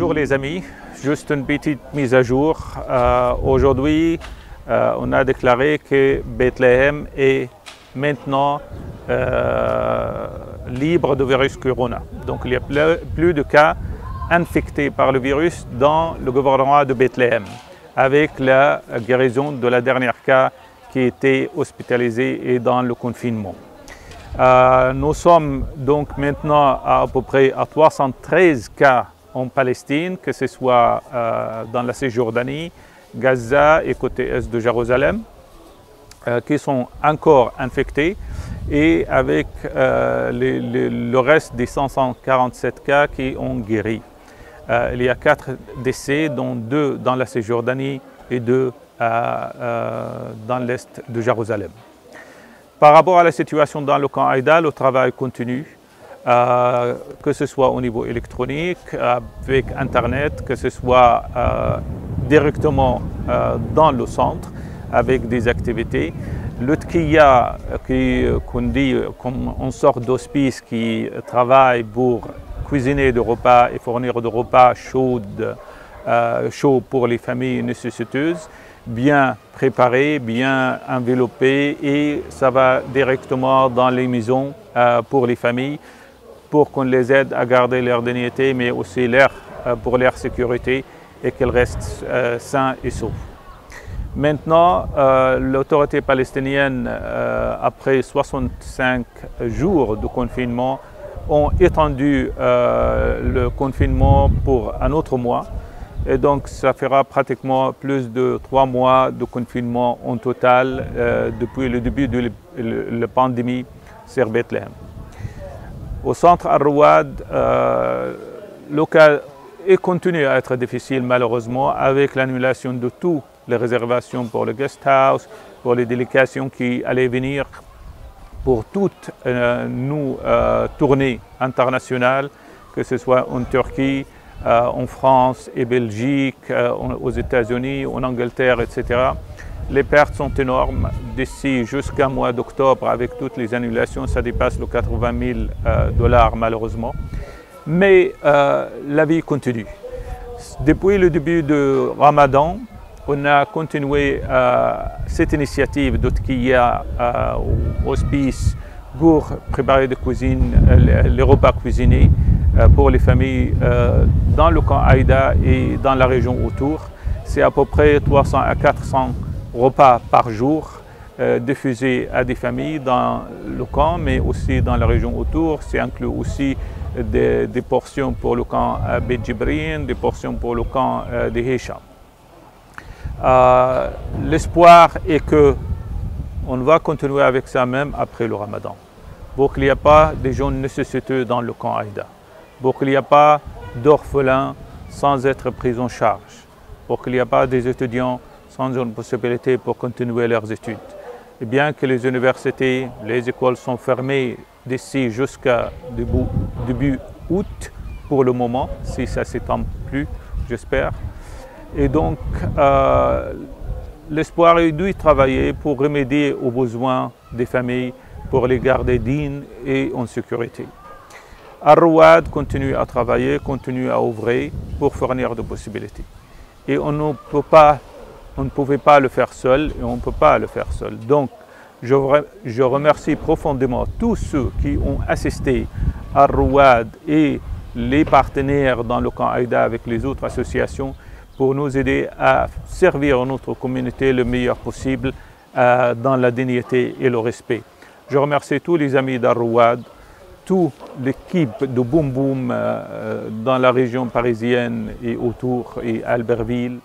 Bonjour les amis, juste une petite mise à jour. Aujourd'hui, on a déclaré que Bethléem est maintenant libre de virus corona. Donc il n'y a plus de cas infectés par le virus dans le gouvernement de Bethléem, avec la guérison de la dernière cas qui était hospitalisé et dans le confinement. Nous sommes donc maintenant à peu près à 313 cas en Palestine, que ce soit dans la Cisjordanie, Gaza et côté est de Jérusalem, qui sont encore infectés, et avec le reste des 547 cas qui ont guéri. Il y a 4 décès, dont 2 dans la Cisjordanie et 2 dans l'est de Jérusalem. Par rapport à la situation dans le camp Haïda, le travail continue, que ce soit au niveau électronique, avec Internet, que ce soit directement dans le centre, avec des activités. Le Tkiya, qu'on dit comme une sorte d'hospice qui travaille pour cuisiner des repas et fournir des repas chauds pour les familles nécessiteuses, bien préparé, bien enveloppé, et ça va directement dans les maisons pour les familles pour qu'on les aide à garder leur dignité, mais aussi pour leur sécurité et qu'elles restent sains et saufs. Maintenant, l'autorité palestinienne, après 65 jours de confinement, ont étendu le confinement pour un autre mois. Et donc, ça fera pratiquement plus de 3 mois de confinement en total depuis le début de la pandémie sur Bethléem. Au centre Al-Rouad, le cas continue à être difficile malheureusement, avec l'annulation de toutes les réservations pour le guest house, pour les délégations qui allaient venir, pour toutes nos tournées internationales, que ce soit en Turquie, en France et Belgique, aux États-Unis, en Angleterre, etc. Les pertes sont énormes. D'ici jusqu'à mois d'octobre, avec toutes les annulations, ça dépasse les 80 000 $ malheureusement. Mais la vie continue. Depuis le début du Ramadan, on a continué cette initiative d'Otkiya au hospice pour préparer de cuisine, les repas cuisinés pour les familles dans le camp Haïda et dans la région autour. C'est à peu près 300 à 400 repas par jour diffusés à des familles dans le camp, mais aussi dans la région autour. C'est inclus aussi des portions pour le camp Beit Jibrin, des portions pour le camp de Hisham. L'espoir est que on va continuer avec ça même après le Ramadan, pour qu'il n'y ait pas de gens nécessiteux dans le camp Haïda, pour qu'il n'y ait pas d'orphelins sans être pris en charge, pour qu'il n'y ait pas des étudiants sans une possibilité pour continuer leurs études. Et bien que les universités, les écoles sont fermées d'ici jusqu'à début août pour le moment, si ça ne s'étend plus, j'espère. Et donc, l'espoir est d'y travailler pour remédier aux besoins des familles, pour les garder dignes et en sécurité. Al-Rouad continue à travailler, continue à ouvrir pour fournir des possibilités. Et on ne pouvait pas le faire seul et on ne peut pas le faire seul. Donc, je remercie profondément tous ceux qui ont assisté à Al-Rouad et les partenaires dans le camp Haïda avec les autres associations pour nous aider à servir notre communauté le meilleur possible dans la dignité et le respect. Je remercie tous les amis d'Al-Rouad, toute l'équipe de Boum Boum dans la région parisienne et autour, et Albertville.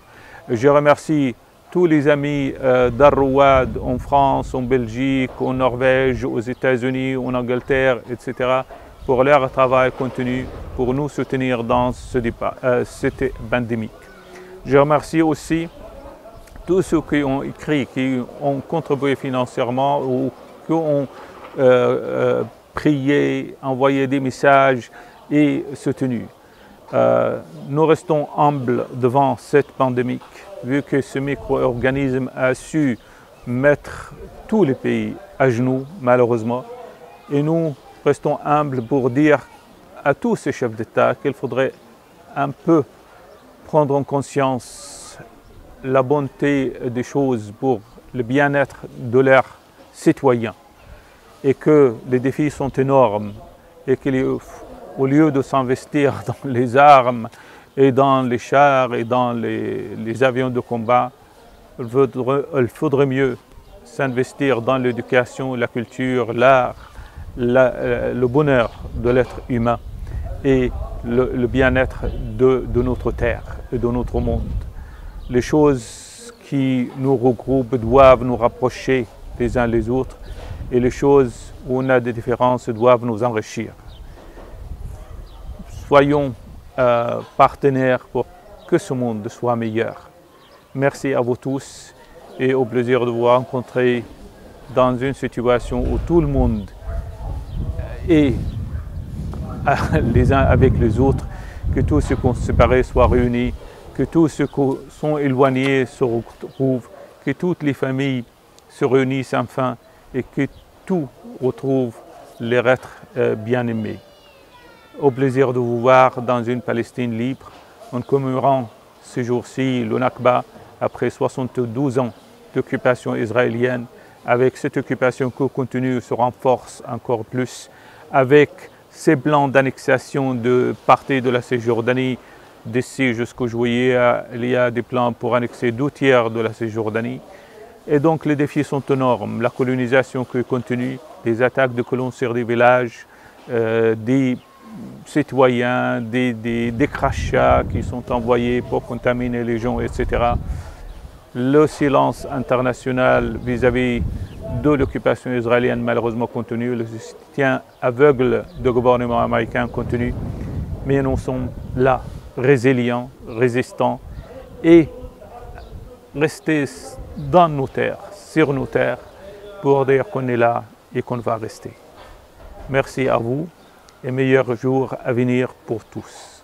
Je remercie tous les amis d'Al-Rouad en France, en Belgique, en Norvège, aux États-Unis, en Angleterre, etc. pour leur travail continu pour nous soutenir dans cette pandémie. Je remercie aussi tous ceux qui ont écrit, qui ont contribué financièrement ou qui ont prié, envoyé des messages et soutenu. Nous restons humbles devant cette pandémie, vu que ce micro-organisme a su mettre tous les pays à genoux, malheureusement. Et nous restons humbles pour dire à tous ces chefs d'État qu'il faudrait un peu prendre en conscience la bonté des choses pour le bien-être de leurs citoyens et que les défis sont énormes et qu'au lieu de s'investir dans les armes et dans les chars et dans les avions de combat, il faudrait mieux s'investir dans l'éducation, la culture, l'art, le bonheur de l'être humain et le bien-être de notre terre et de notre monde. Les choses qui nous regroupent doivent nous rapprocher les uns les autres et les choses où on a des différences doivent nous enrichir. Soyons partenaires pour que ce monde soit meilleur. Merci à vous tous et au plaisir de vous rencontrer dans une situation où tout le monde est les uns avec les autres, que tous ceux qui sont séparés soient réunis, que tous ceux qui sont éloignés se retrouvent, que toutes les familles se réunissent enfin et que tout retrouve leur être bien-aimé. Au plaisir de vous voir dans une Palestine libre, en commémorant ce jour-ci le Nakba après 72 ans d'occupation israélienne, avec cette occupation qui continue se renforce encore plus, avec ces plans d'annexation de partie de la Cisjordanie, d'ici jusqu'au juillet, il y a des plans pour annexer 2/3 de la Cisjordanie. Et donc les défis sont énormes, la colonisation qui continue, les attaques de colons sur des villages, des citoyens, des crachats qui sont envoyés pour contaminer les gens, etc. Le silence international vis-à-vis de l'occupation israélienne malheureusement continue, le soutien aveugle du gouvernement américain continue, mais nous sommes là, résilients, résistants et restés dans nos terres, sur nos terres, pour dire qu'on est là et qu'on va rester. Merci à vous et meilleurs jours à venir pour tous.